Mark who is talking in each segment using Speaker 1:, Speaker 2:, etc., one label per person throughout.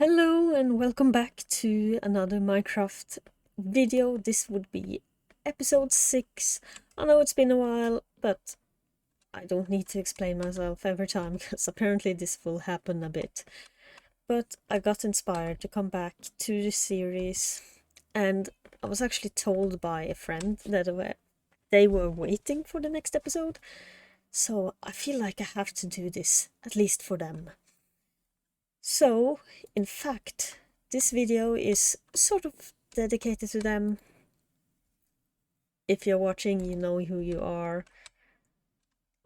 Speaker 1: Hello and welcome back to another Minecraft video. This would be episode 6. I know it's been a while, but I don't need to explain myself every time because apparently this will happen a bit. But I got inspired to come back to the series, and I was actually told by a friend that they were waiting for the next episode. So I feel like I have to do this, at least for them. So, in fact, this video is sort of dedicated to them. If you're watching, you know who you are.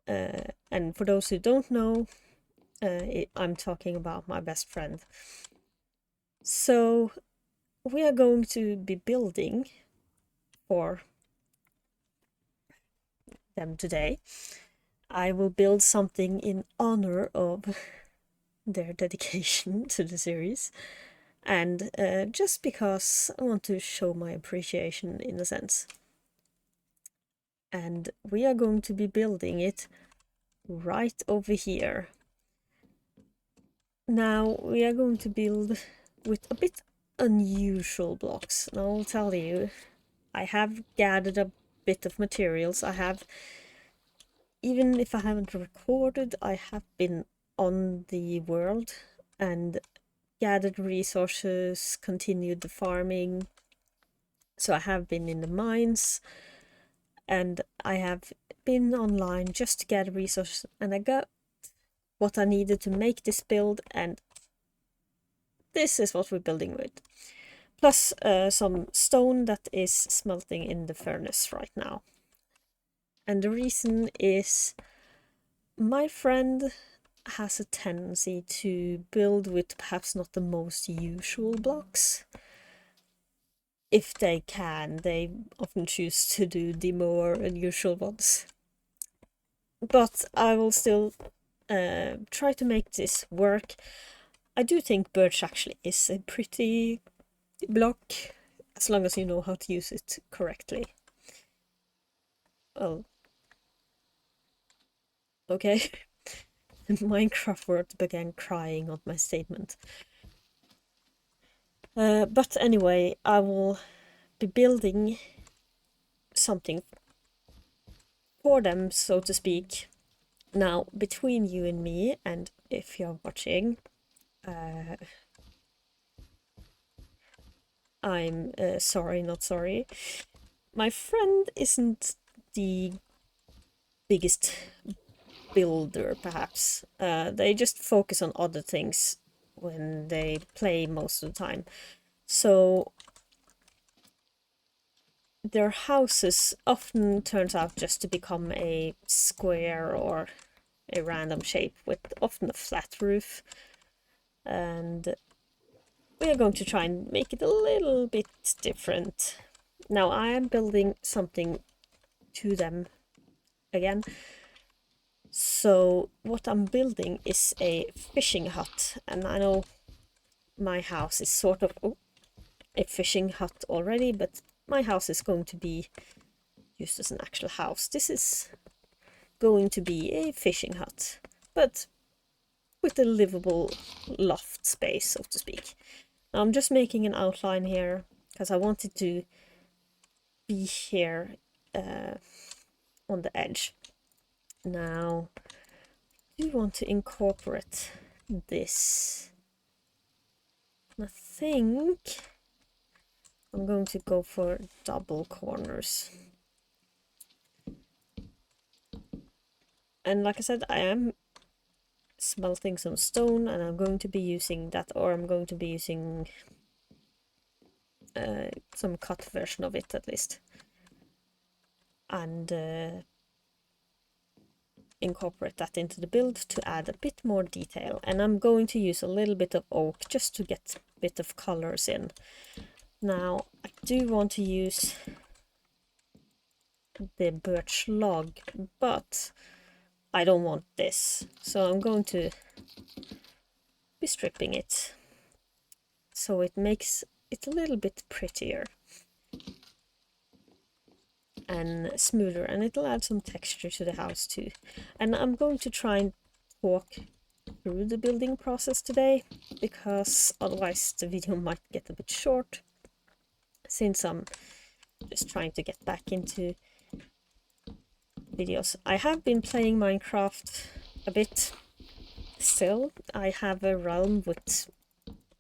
Speaker 1: And for those who don't know, I'm talking about my best friend. So, we are going to be building for them today. I will build something in honor of their dedication to the series. And just because I want to show my appreciation in a sense. And we are going to be building it right over here. Now we are going to build with a bit unusual blocks. And I'll tell you, I have gathered a bit of materials. Even if I haven't recorded, I have been on the world and gathered resources, continued the farming. So I have been in the mines and I have been online just to gather resources, and I got what I needed to make this build, and this is what we're building with. Plus some stone that is smelting in the furnace right now. And the reason is my friend has a tendency to build with perhaps not the most usual blocks. If they can, they often choose to do the more unusual ones. But I will still try to make this work. I do think birch actually is a pretty block, as long as you know how to use it correctly. Well, okay. Minecraft word began crying on my statement. But anyway, I will be building something for them, so to speak. Now, between you and me, and if you're watching, I'm sorry, not sorry. My friend isn't the biggest builder, perhaps. They just focus on other things when they play most of the time. So their houses often turns out just to become a square or a random shape with often a flat roof. And we are going to try and make it a little bit different. Now I am building something to them again. So what I'm building is a fishing hut, and I know my house is sort of a fishing hut already, but my house is going to be used as an actual house. This is going to be a fishing hut, but with a livable loft space, so to speak. Now I'm just making an outline here because I wanted to be here on the edge. Now I do want to incorporate this. I think I'm going to go for double corners. And like I said, I am smelting some stone, and I'm going to be using that, or I'm going to be using some cut version of it at least, and incorporate that into the build to add a bit more detail. And I'm going to use a little bit of oak just to get a bit of colors in. Now I do want to use the birch log, but I don't want this, so I'm going to be stripping it so it makes it a little bit prettier and smoother, and it'll add some texture to the house too. And I'm going to try and talk through the building process today, because otherwise the video might get a bit short, since I'm just trying to get back into videos. I have been playing Minecraft a bit still. I have a realm with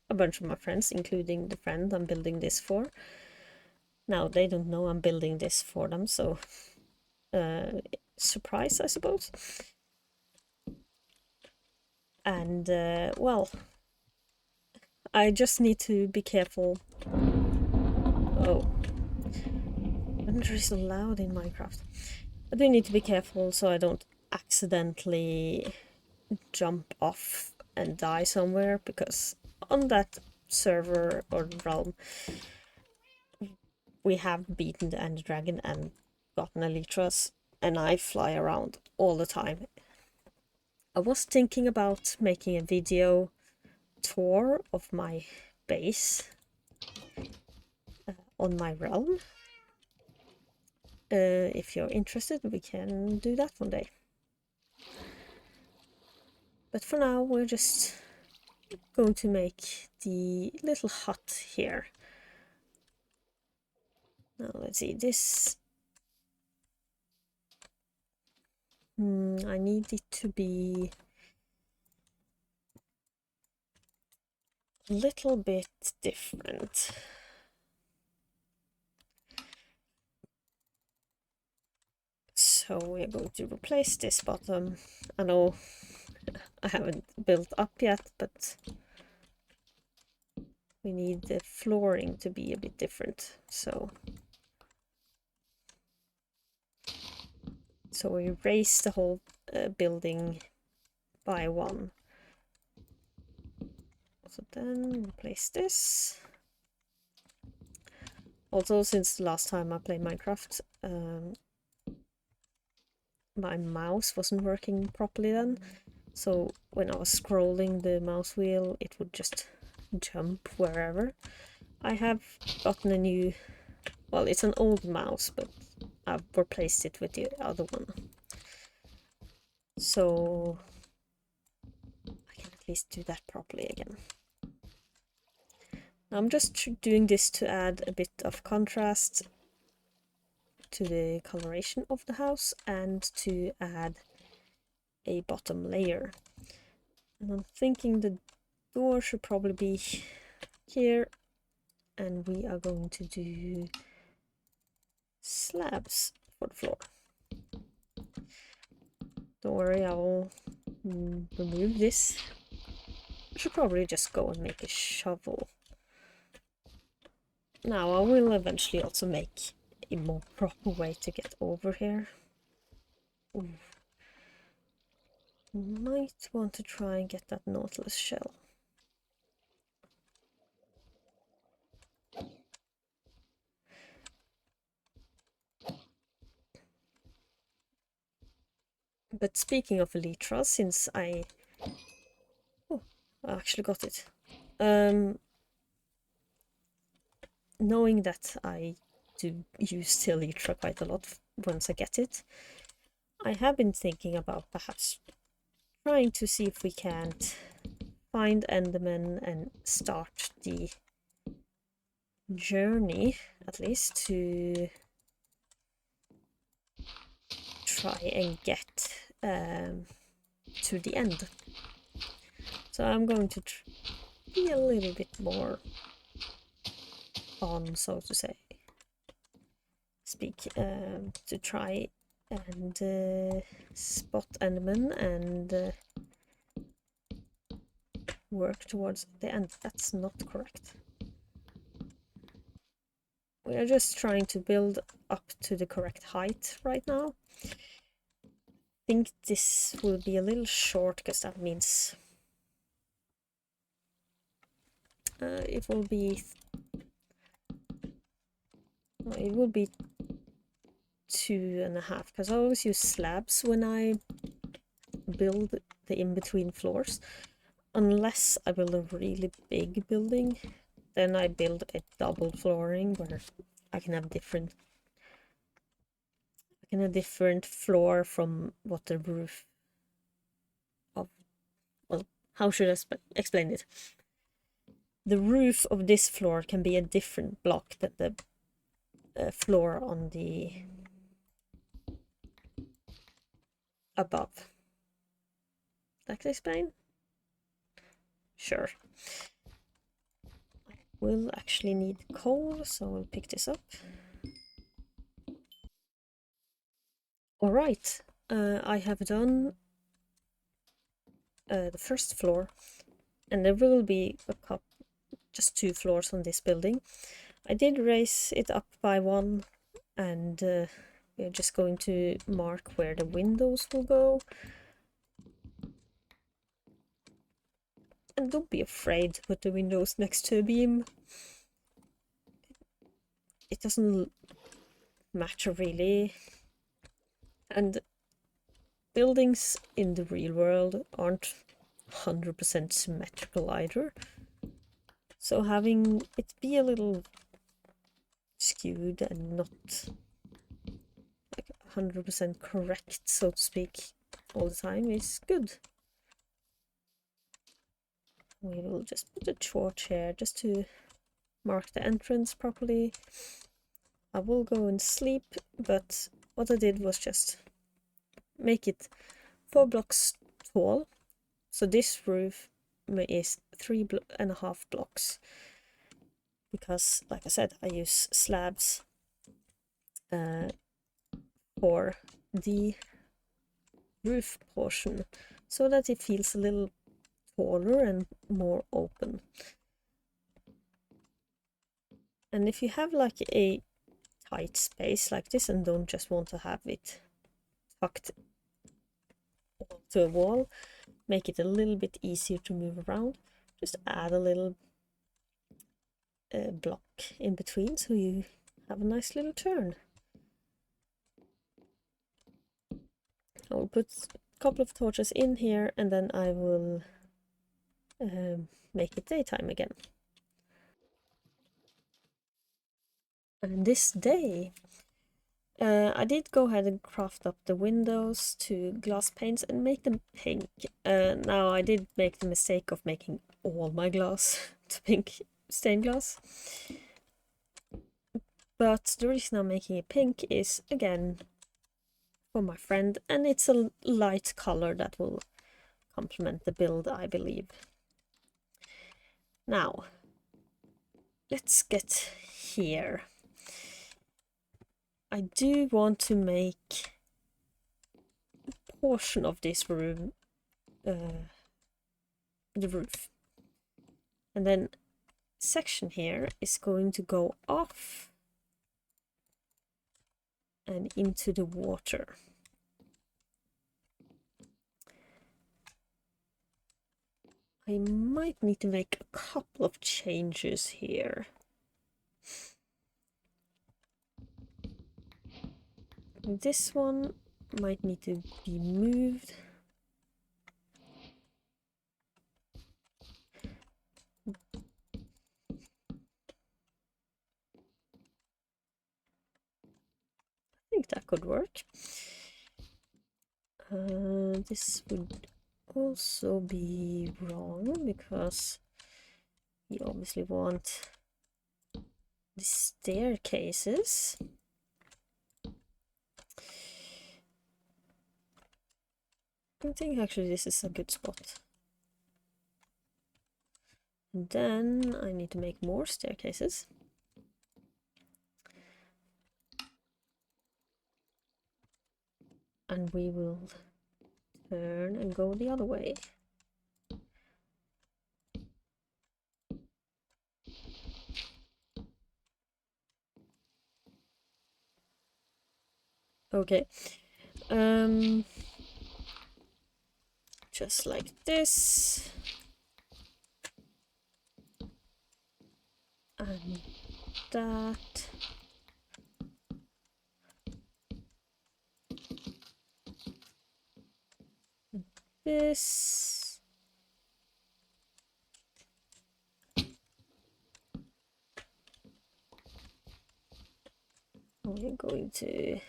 Speaker 1: a bunch of my friends, including the friend I'm building this for. Now, they don't know I'm building this for them, so surprise, I suppose. And, well, I just need to be careful. Oh, thunder is so loud in Minecraft. I do need to be careful so I don't accidentally jump off and die somewhere, because on that server or realm we have beaten the Ender Dragon and gotten Elytras, and I fly around all the time. I was thinking about making a video tour of my base on my realm. If you're interested, we can do that one day. But for now, we're just going to make the little hut here. Now, let's see, this... I need it to be a little bit different. So we're going to replace this bottom. I know I haven't built up yet, but we need the flooring to be a bit different. So we raise the whole building by one. So then replace this. Also, since the last time I played Minecraft, my mouse wasn't working properly then. So when I was scrolling the mouse wheel, it would just jump wherever. I have gotten a new... Well, it's an old mouse, but I've replaced it with the other one. So I can at least do that properly again. Now I'm just doing this to add a bit of contrast to the coloration of the house and to add a bottom layer. And I'm thinking the door should probably be here, and we are going to do slabs for the floor. Don't worry, I will remove this. I should probably just go and make a shovel. Now I will eventually also make a more proper way to get over here. Ooh. Might want to try and get that Nautilus shell. But speaking of Elytra, since I actually got it. Knowing that I do use the Elytra quite a lot once I get it, I have been thinking about perhaps trying to see if we can't find Endermen and start the journey, at least, to try and get to the end. So I'm going to be a little bit more on, so to say, to try and spot Endermen and work towards the end. That's not correct. We are just trying to build up to the correct height right now. I think this will be a little short, because that means it will be 2.5, because I always use slabs when I build the in-between floors. Unless I build a really big building, then I build a double flooring where I can have a different floor from what the roof of, well, how should I explain it? The roof of this floor can be a different block than the floor on the above. That can explain? Sure. We'll actually need coal, so we'll pick this up. Alright, I have done the first floor, and there will be just 2 floors on this building. I did raise it up by 1, and we're just going to mark where the windows will go. And don't be afraid to put the windows next to a beam. It doesn't matter really. And buildings in the real world aren't 100% symmetrical either. So having it be a little skewed and not like 100% correct, so to speak, all the time is good. We will just put a torch here just to mark the entrance properly. I will go and sleep, but what I did was just make it 4 blocks tall. So this roof is 3.5 blocks. Because, like I said, I use slabs for the roof portion so that it feels a little taller and more open. And if you have like a tight space like this and don't just want to have it tucked to a wall, make it a little bit easier to move around, just add a little block in between so you have a nice little turn. I will put a couple of torches in here and then I will make it daytime again. And this day I did go ahead and craft up the windows to glass panes and make them pink. Now I did make the mistake of making all my glass to pink stained glass. But the reason I'm making it pink is, again, for my friend, and it's a light color that will complement the build, I believe. Now, let's get here. I do want to make a portion of this room the roof. And then section here is going to go off and into the water. I might need to make a couple of changes here. This one might need to be moved. I think that could work. This would also be wrong because we obviously want the staircases. I think actually this is a good spot. And then I need to make more staircases. And we will turn and go the other way. Okay. Just like this. And that. And this. We're going to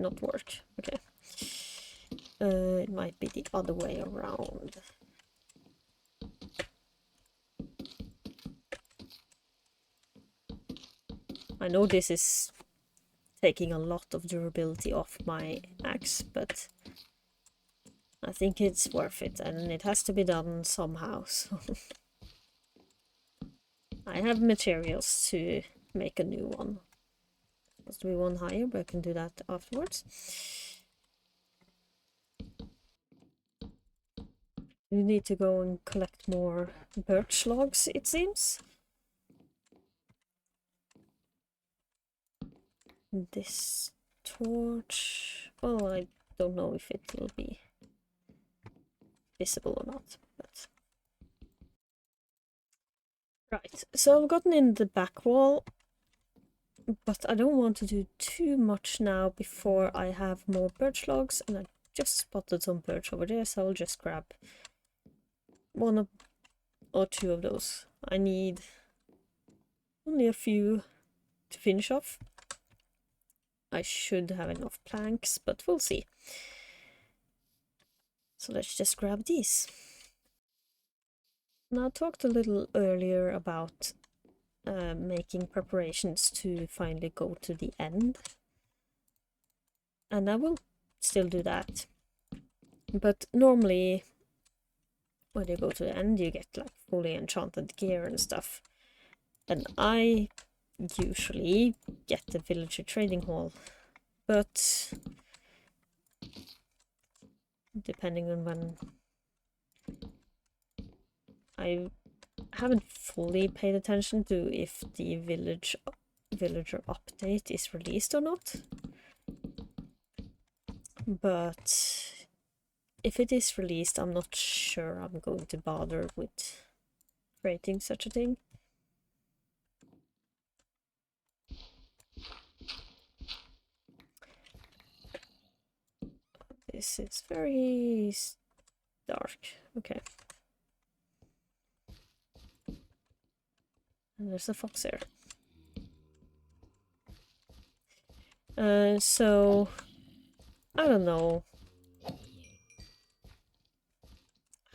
Speaker 1: not work. Okay. It might be the other way around. I know this is taking a lot of durability off my axe, but I think it's worth it, and it has to be done somehow, so I have materials to make a new one. Must be one higher, but I can do that afterwards. You need to go and collect more birch logs, it seems. This torch... well, I don't know if it will be visible or not, but... right, so I've gotten in the back wall, but I don't want to do too much now before I have more birch logs, and I just spotted some birch over there, so I'll just grab one or two of those. I need only a few to finish off. I should have enough planks, but we'll see. So let's just grab these. Now, I talked a little earlier about making preparations to finally go to the end. And I will still do that. But normally, when you go to the end, you get like fully enchanted gear and stuff. And I usually get the villager trading hall. But depending on when, I haven't fully paid attention to if the villager update is released or not. But if it is released, I'm not sure I'm going to bother with creating such a thing. This is very dark. Okay. And there's a fox there. So I don't know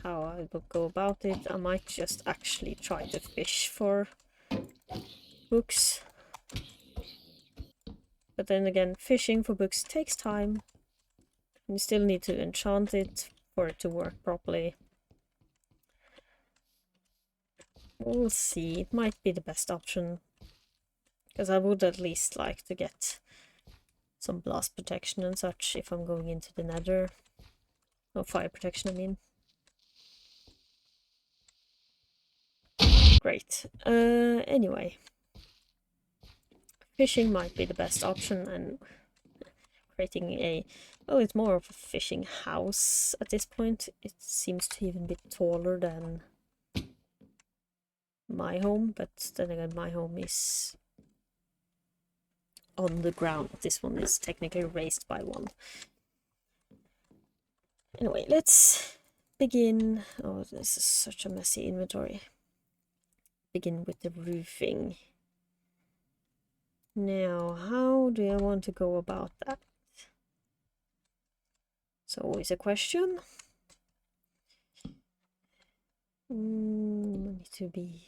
Speaker 1: how I will go about it. I might just actually try to fish for books. But then again, fishing for books takes time. You still need to enchant it for it to work properly. We'll see. It might be the best option. Because I would at least like to get some blast protection and such if I'm going into the nether. No, fire protection, I mean. Great. Anyway. Fishing might be the best option, and creating a... well, it's more of a fishing house at this point. It seems to even be taller than my home, but then again, my home is on the ground. This one is technically raised by one. Anyway, let's begin. Oh, this is such a messy inventory. Begin with the roofing. Now, how do I want to go about that? It's always a question. Need to be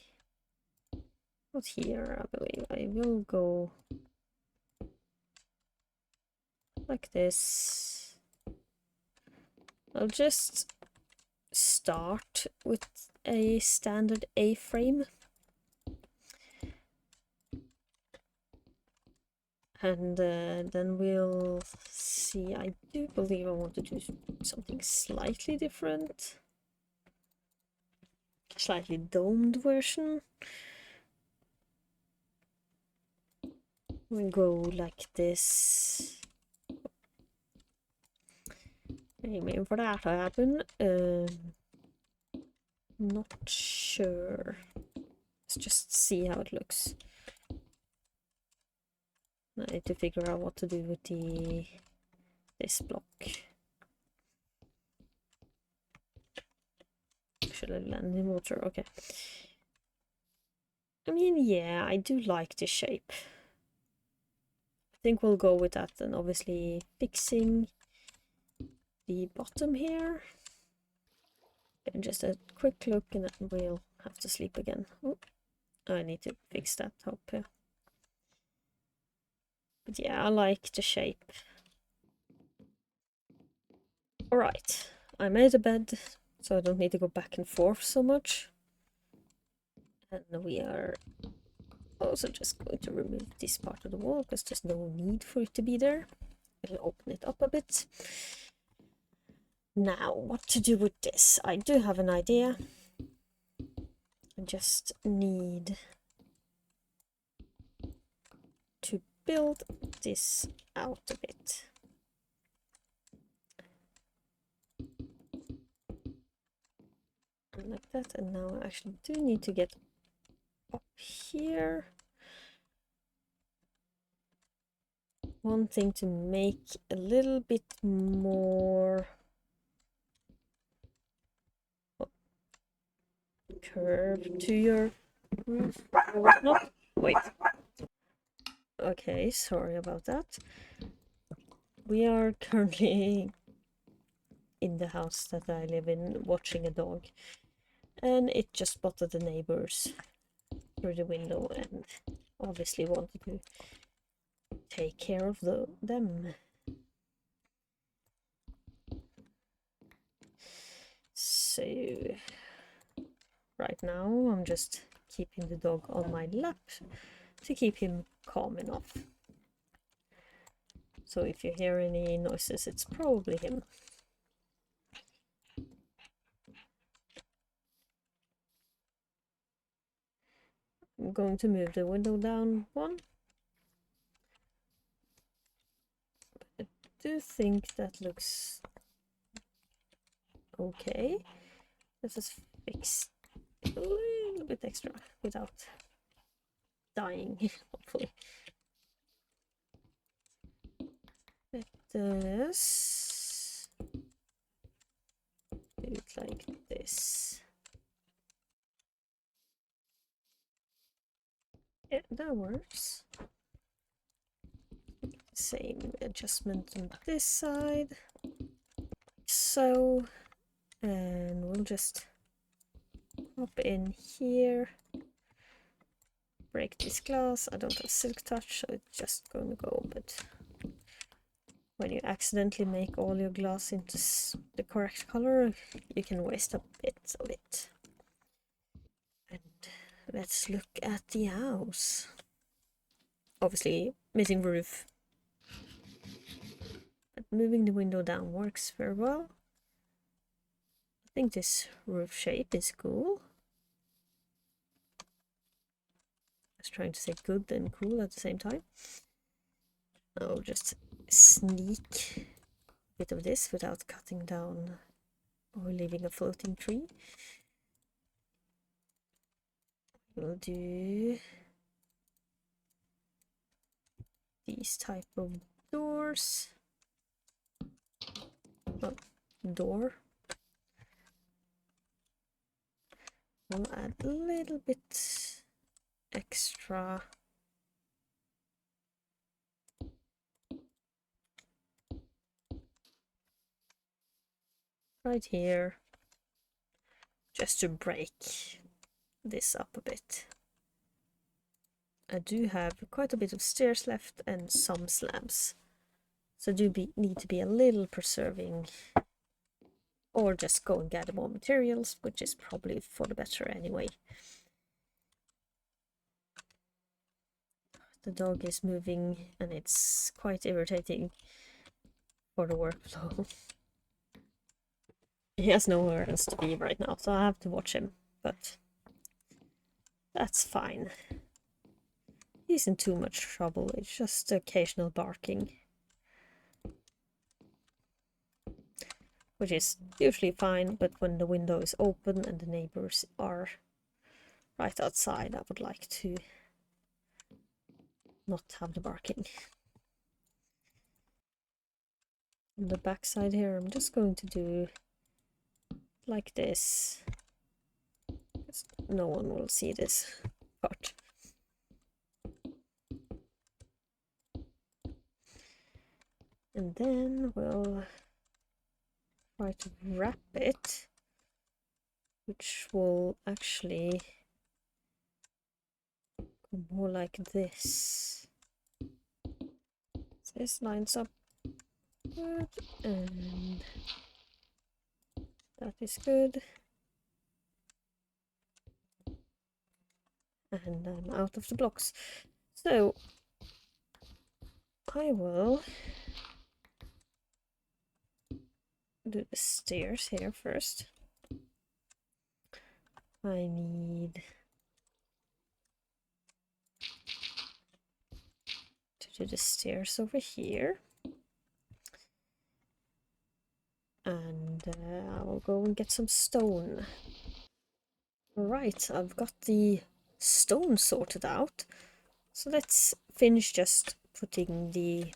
Speaker 1: not here, I believe. I will go like this. I'll just start with a standard A-frame. And then we'll see. I do believe I want to do something slightly different. Slightly domed version. We'll go like this. Aiming for that to happen. Not sure. Let's just see how it looks. I need to figure out what to do with this block. Should I land in water? Okay. I mean, yeah, I do like the shape. I think we'll go with that, and obviously fixing the bottom here. And just a quick look and then we'll have to sleep again. Oh, I need to fix that top here. But yeah, I like the shape. Alright, I made a bed, so I don't need to go back and forth so much. And we are also just going to remove this part of the wall, because there's no need for it to be there. I'll open it up a bit. Now, what to do with this? I do have an idea. I just need to build this out a bit. Like that, and now I actually do need to get up here. One thing to make a little bit more curve to your roof or whatnot. Wait. Okay, sorry about that. We are currently in the house that I live in watching a dog, and it just spotted the neighbors through the window and obviously wanted to take care of them. So right now I'm just keeping the dog on my lap to keep him calm enough. So if you hear any noises, it's probably him. I'm going to move the window down one. I do think that looks okay. Let's just fix it a little bit extra without dying, hopefully. Let us do it like this. Yeah, that works. Same adjustment on this side. So, and we'll just pop in here. Break this glass. I don't have silk touch, so it's just going to go, but when you accidentally make all your glass into the correct color, you can waste a bit of it. And let's look at the house. Obviously, missing roof. But moving the window down works very well. I think this roof shape is cool. I was trying to say good and cool at the same time. I'll just sneak a bit of this without cutting down or leaving a floating tree. We'll do these type of doors. Oh, door. We'll add a little bit extra right here, just to break this up a bit. I do have quite a bit of stairs left and some slabs, so I do need to be a little preserving, or just go and gather more materials, which is probably for the better anyway. The dog is moving and it's quite irritating for the workflow. He has nowhere else to be right now, so I have to watch him, but that's fine. He's in too much trouble, it's just occasional barking. Which is usually fine, but when the window is open and the neighbors are right outside, I would like to not have the barking. On the back side here, I'm just going to do like this. No one will see this part. And then we'll try to wrap it, which will actually go more like this. This lines up good, and that is good. And I'm out of the blocks. So I will do the stairs here first. I need to do the stairs over here. And I will go and get some stone. Alright, I've got the stone sorted out. So let's finish just putting the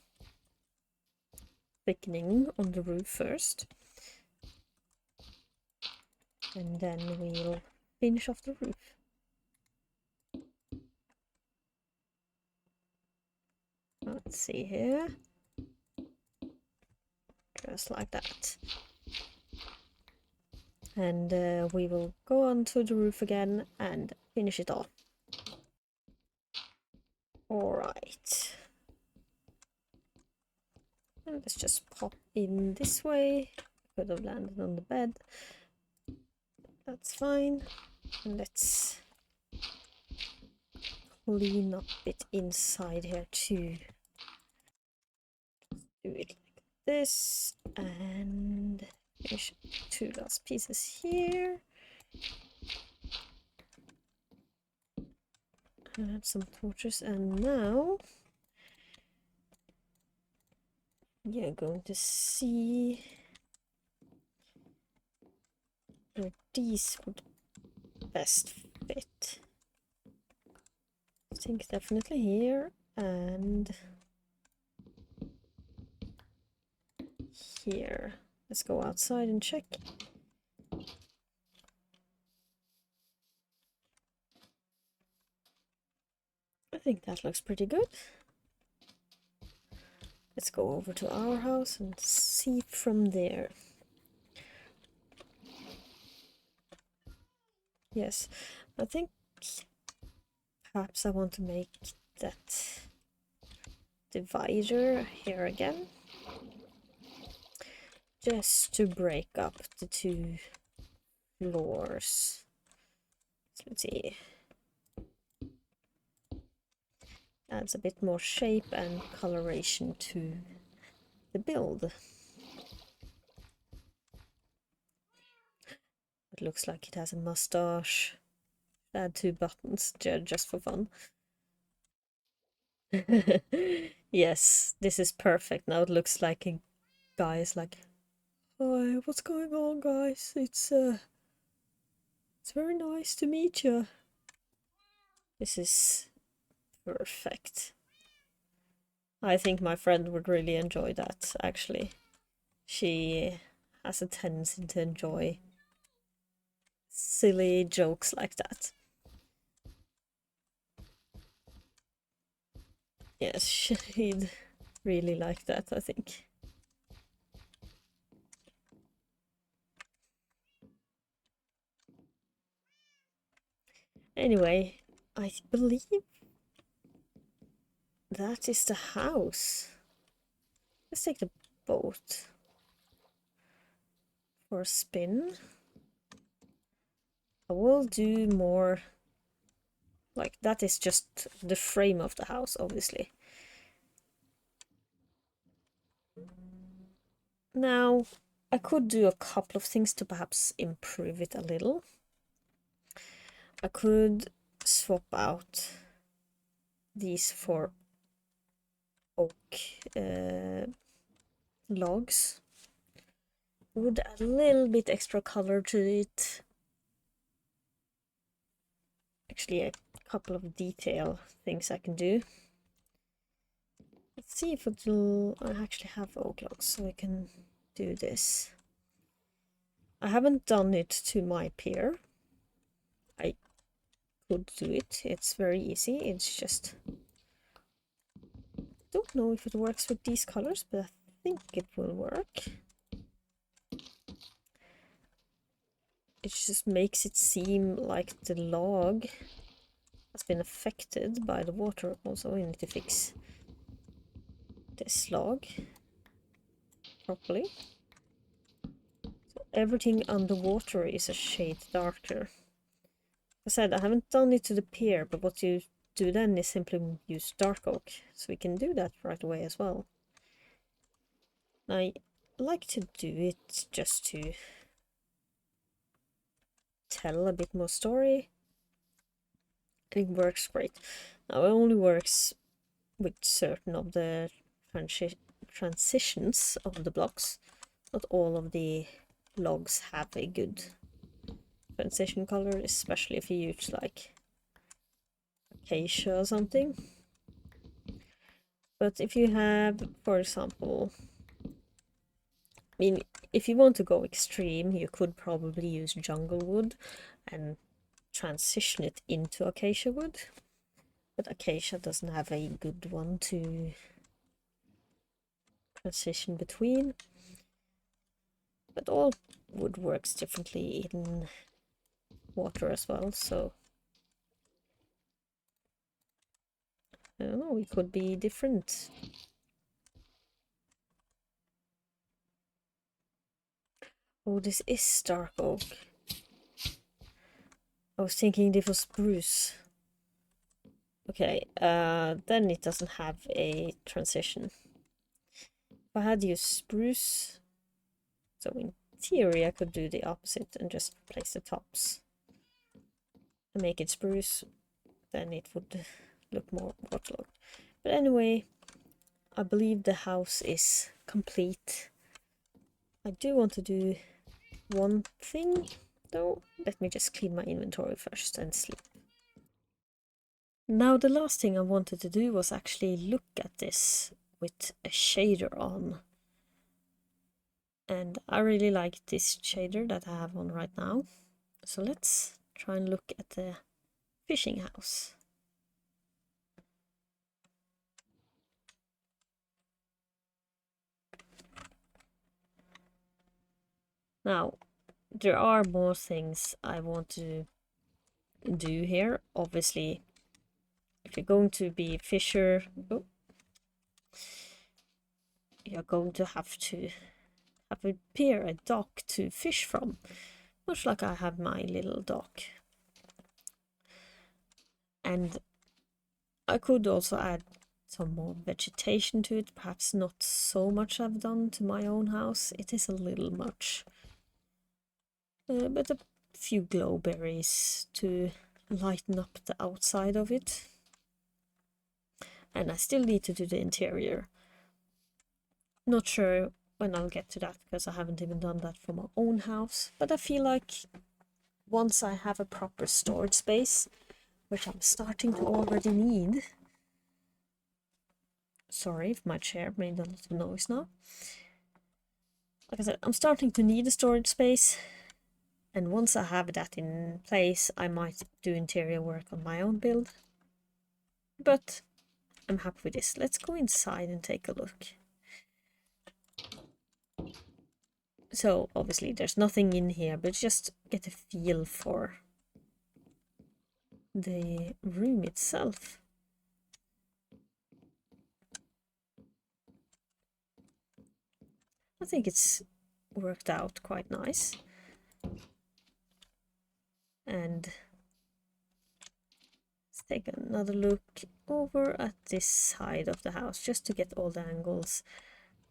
Speaker 1: thickening on the roof first. And then we'll finish off the roof. Let's see here. Just like that. And we will go onto the roof again and finish it off. Alright. And let's just pop in this way. Could have landed on the bed. That's fine. And let's clean up a bit inside here too. Do it like this and finish 2 last pieces here. Add some torches, and now you're going to see where these would best fit. I think definitely here and here. Let's go outside and check. I think that looks pretty good. Let's go over to our house and see from there. Yes, I think perhaps I want to make that divider here again, just to break up the 2 floors. So let's see. Adds a bit more shape and coloration to the build. It looks like it has a mustache. Add 2 buttons just for fun. Yes, this is perfect. Now it looks like a guy is like, "Hi, what's going on, guys? It's very nice to meet you." This is perfect. I think my friend would really enjoy that, actually. She has a tendency to enjoy silly jokes like that. Yes, she'd really like that, I think. Anyway, I believe that is the house. Let's take the boat for a spin. I will do more, like, that is just the frame of the house, obviously. Now, I could do a couple of things to perhaps improve it a little. I could swap out these for oak logs. Would add a little bit extra color to it. Actually, a couple of detail things I can do. Let's see if it'll... I actually have oak logs, so I can do this. I haven't done it to my pier. I could do it. It's very easy. It's just... don't know if it works with these colors, but I think it will work. It just makes it seem like the log has been affected by the water. Also, we need to fix this log properly. So everything underwater is a shade darker. I said I haven't done it to the pier, but what you do then is simply use dark oak. So we can do that right away as well. I like to do it just to tell a bit more story. It works great. Now it only works with certain of the transitions of the blocks. Not all of the logs have a good transition color, especially if you use like acacia or something. But if you have, for example, I mean, if you want to go extreme, you could probably use jungle wood and transition it into acacia wood. But acacia doesn't have a good one to transition between. But all wood works differently in water as well, so I don't know, it could be different. Oh, this is dark oak. I was thinking this was spruce. Okay, then it doesn't have a transition. If I had used spruce, so in theory I could do the opposite and just place the tops and make it spruce, then it would look more waterlogged. But anyway, I believe the house is complete. I do want to do one thing though. Let me just clean my inventory first and sleep. Now the last thing I wanted to do was actually look at this with a shader on. And I really like this shader that I have on right now. So let's try and look at the fishing house. Now, there are more things I want to do here. Obviously, if you're going to be a fisher, you're going to have a pier, a dock to fish from. Much like I have my little dock. And I could also add some more vegetation to it, perhaps not so much I've done to my own house. It is a little much. But a few glowberries to lighten up the outside of it. And I still need to do the interior. Not sure when I'll get to that, because I haven't even done that for my own house. But I feel like once I have a proper storage space, which I'm starting to already need. Sorry if my chair made a lot of noise now. Like I said, I'm starting to need a storage space. And once I have that in place, I might do interior work on my own build. But I'm happy with this. Let's go inside and take a look. So obviously there's nothing in here, but just get a feel for the room itself. I think it's worked out quite nice. And let's take another look over at this side of the house, just to get all the angles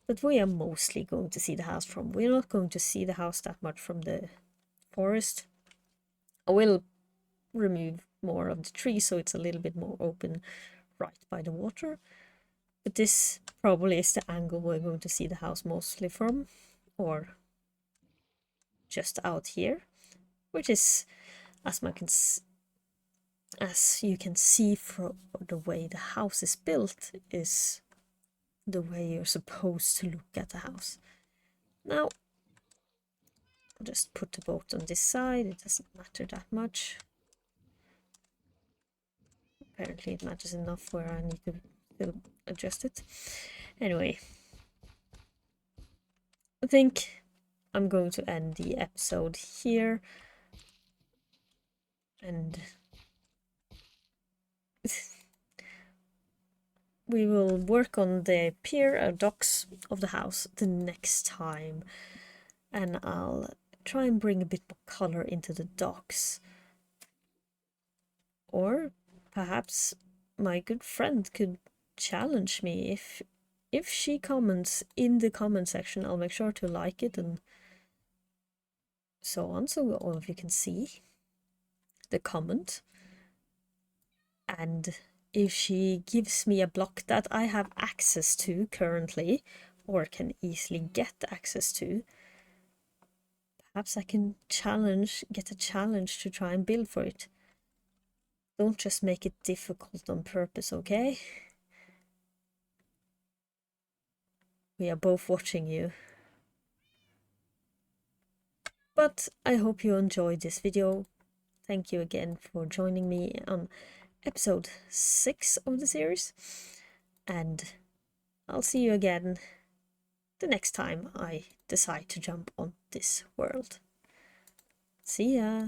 Speaker 1: that we are mostly going to see the house from. We're not going to see the house that much from the forest. I will remove more of the trees so it's a little bit more open right by the water. But this probably is the angle we're going to see the house mostly from, or just out here, which is, as you can see from the way the house is built, is the way you're supposed to look at the house. Now, I'll just put the boat on this side. It doesn't matter that much. Apparently it matters enough where I need to still adjust it. Anyway, think I'm going to end the episode here. And we will work on the pier docks of the house the next time. And I'll try and bring a bit more color into the docks. Or perhaps my good friend could challenge me. If she comments in the comment section, I'll make sure to like it and so on, so all of you can see the comment. And if she gives me a block that I have access to currently, or can easily get access to, perhaps I can get a challenge to try and build for it. Don't just make it difficult on purpose, okay? We are both watching you. But I hope you enjoyed this video. Thank you again for joining me on episode 6 of the series. And I'll see you again the next time I decide to jump on this world. See ya!